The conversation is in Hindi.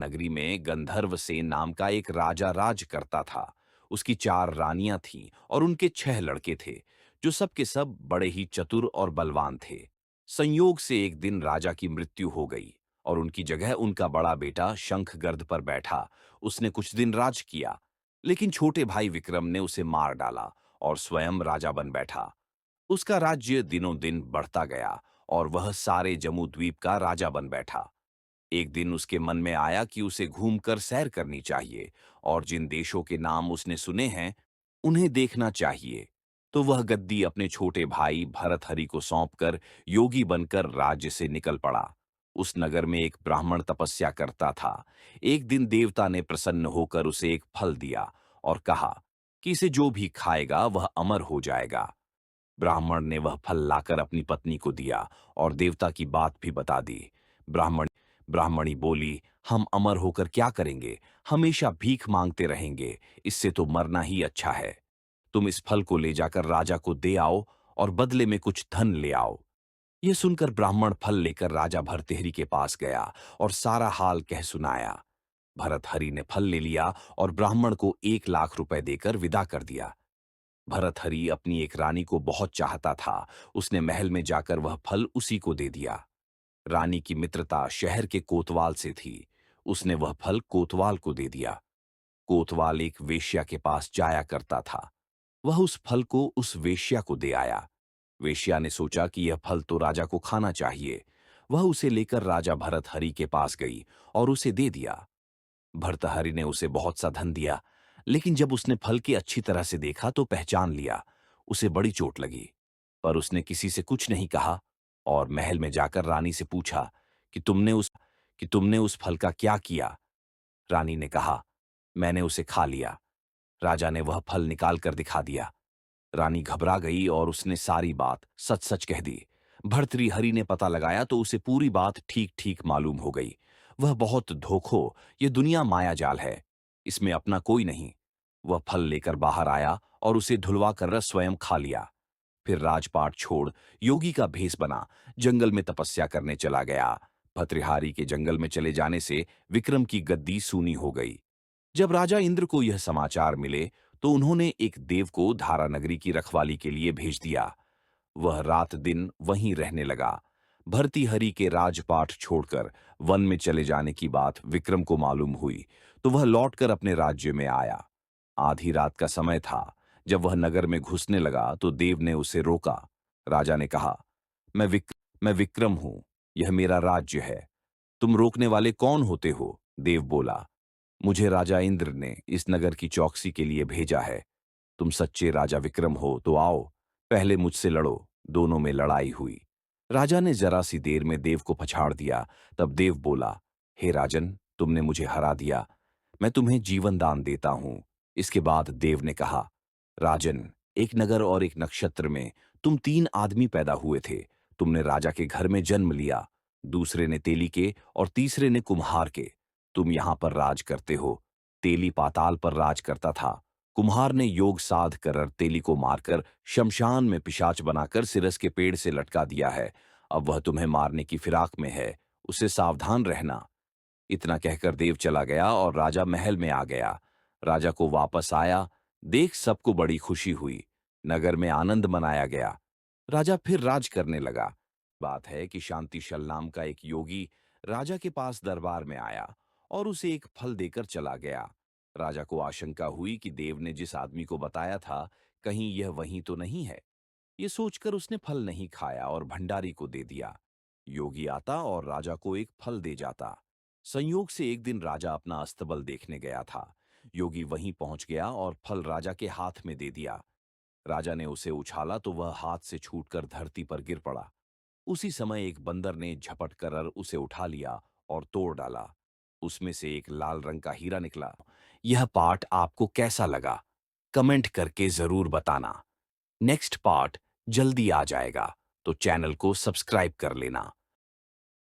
नगरी में गंधर्व सेन नाम का एक राजा राज करता था। उसकी 4 रानियां थीं और उनके 6 लड़के थे, जो सब के सब बड़े ही चतुर और बलवान थे। संयोग से एक दिन राजा की मृत्यु हो गई और उनकी जगह उनका बड़ा बेटा शंखगर्द पर बैठा। उसने कुछ दिन राज किया, लेकिन छोटे भाई विक्रम ने उसे मार डाला और स्वयं राजा बन बैठा। उसका राज्य दिनों दिन बढ़ता गया और वह सारे जम्मू द्वीप का राजा बन बैठा। एक दिन उसके मन में आया कि उसे घूमकर सैर करनी चाहिए और जिन देशों के नाम उसने सुने हैं, उन्हें देखना चाहिए। तो वह गद्दी अपने छोटे भाई भरतहरि को सौंपकर योगी बनकर राज्य से निकल पड़ा। उस नगर में एक ब्राह्मण तपस्या करता था। एक दिन देवता ने प्रसन्न होकर उसे एक फल दिया और कहा कि इसे जो भी खाएगा वह अमर हो जाएगा। ब्राह्मण ने वह फल लाकर अपनी पत्नी को दिया और देवता की बात भी बता दी। ब्राह्मणी बोली, हम अमर होकर क्या करेंगे? हमेशा भीख मांगते रहेंगे, इससे तो मरना ही अच्छा है। तुम इस फल को ले जाकर राजा को दे आओ और बदले में कुछ धन ले आओ। यह सुनकर ब्राह्मण फल लेकर राजा भरतेहरी के पास गया और सारा हाल कह सुनाया। भरतहरि ने फल ले लिया और ब्राह्मण को 1 लाख रुपए देकर विदा कर दिया। भरतहरि अपनी एक रानी को बहुत चाहता था। उसने महल में जाकर वह फल उसी को दे दिया। रानी की मित्रता शहर के कोतवाल से थी। उसने वह फल कोतवाल को दे दिया। कोतवाल एक वेश्या के पास जाया करता था। वह उस फल को उस वेश्या को दे आया। वेश्या ने सोचा कि यह फल तो राजा को खाना चाहिए। वह उसे लेकर राजा भरतहरि के पास गई और उसे दे दिया। भर्तहरि ने उसे बहुत सा धन दिया, लेकिन जब उसने फल के अच्छी तरह से देखा तो पहचान लिया। उसे बड़ी चोट लगी, पर उसने किसी से कुछ नहीं कहा और महल में जाकर रानी से पूछा कि तुमने उस फल का क्या किया? रानी ने कहा, मैंने उसे खा लिया। राजा ने वह फल निकाल कर दिखा दिया। रानी घबरा गई और उसने सारी बात सच सच कह दी। भर्तृहरि ने पता लगाया तो उसे पूरी बात ठीक ठीक मालूम हो गई। वह बहुत धोखो, ये दुनिया माया जाल है, इसमें अपना कोई नहीं। वह फल लेकर बाहर आया और उसे धुलवा कर स्वयं खा लिया। फिर राजपाट छोड़ योगी का भेष बना जंगल में तपस्या करने चला गया। भर्तृहारि के जंगल में चले जाने से विक्रम की गद्दी सूनी हो गई। जब राजा इंद्र को यह समाचार मिले तो उन्होंने एक देव को धारा नगरी की रखवाली के लिए भेज दिया। वह रात दिन वहीं रहने लगा। भर्तृहरि के राजपाट छोड़कर वन में चले जाने की बात विक्रम को मालूम हुई तो वह लौटकर अपने राज्य में आया। आधी रात का समय था। जब वह नगर में घुसने लगा तो देव ने उसे रोका। राजा ने कहा, मैं विक्रम हूं, यह मेरा राज्य है। तुम रोकने वाले कौन होते हो? देव बोला, मुझे राजा इंद्र ने इस नगर की चौकसी के लिए भेजा है। तुम सच्चे राजा विक्रम हो तो आओ, पहले मुझसे लड़ो। दोनों में लड़ाई हुई। राजा ने जरा सी देर में देव को पछाड़ दिया। तब देव बोला, हे राजन, तुमने मुझे हरा दिया, मैं तुम्हें जीवन दान देता हूं। इसके बाद देव ने कहा, राजन, एक नगर और एक नक्षत्र में तुम 3 आदमी पैदा हुए थे। तुमने राजा के घर में जन्म लिया, दूसरे ने तेली के और तीसरे ने कुम्हार के। तुम यहां पर राज करते हो। तेली पाताल पर राज करता था। कुम्हार ने योग साध कर तेली को मारकर शमशान में पिशाच बनाकर सिरस के पेड़ से लटका दिया है। अब वह तुम्हें मारने की फिराक में है, उससे सावधान रहना। इतना कहकर देव चला गया और राजा महल में आ गया। राजा को वापस आया देख सबको बड़ी खुशी हुई। नगर में आनंद मनाया गया। राजा फिर राज करने लगा। बात है कि शांति शल नाम का एक योगी राजा के पास दरबार में आया और उसे एक फल देकर चला गया। राजा को आशंका हुई कि देव ने जिस आदमी को बताया था, कहीं यह वही तो नहीं है। ये सोचकर उसने फल नहीं खाया और भंडारी को दे दिया। योगी आता और राजा को एक फल दे जाता। संयोग से एक दिन राजा अपना अस्तबल देखने गया था। योगी वहीं पहुंच गया और फल राजा के हाथ में दे दिया। राजा ने उसे उछाला तो वह हाथ से छूटकर धरती पर गिर पड़ा। उसी समय एक बंदर ने झपट कर उसे उठा लिया और तोड़ डाला। उसमें से एक लाल रंग का हीरा निकला। यह पार्ट आपको कैसा लगा? कमेंट करके जरूर बताना। नेक्स्ट पार्ट जल्दी आ जाएगा, तो चैनल को सब्सक्राइब कर लेना।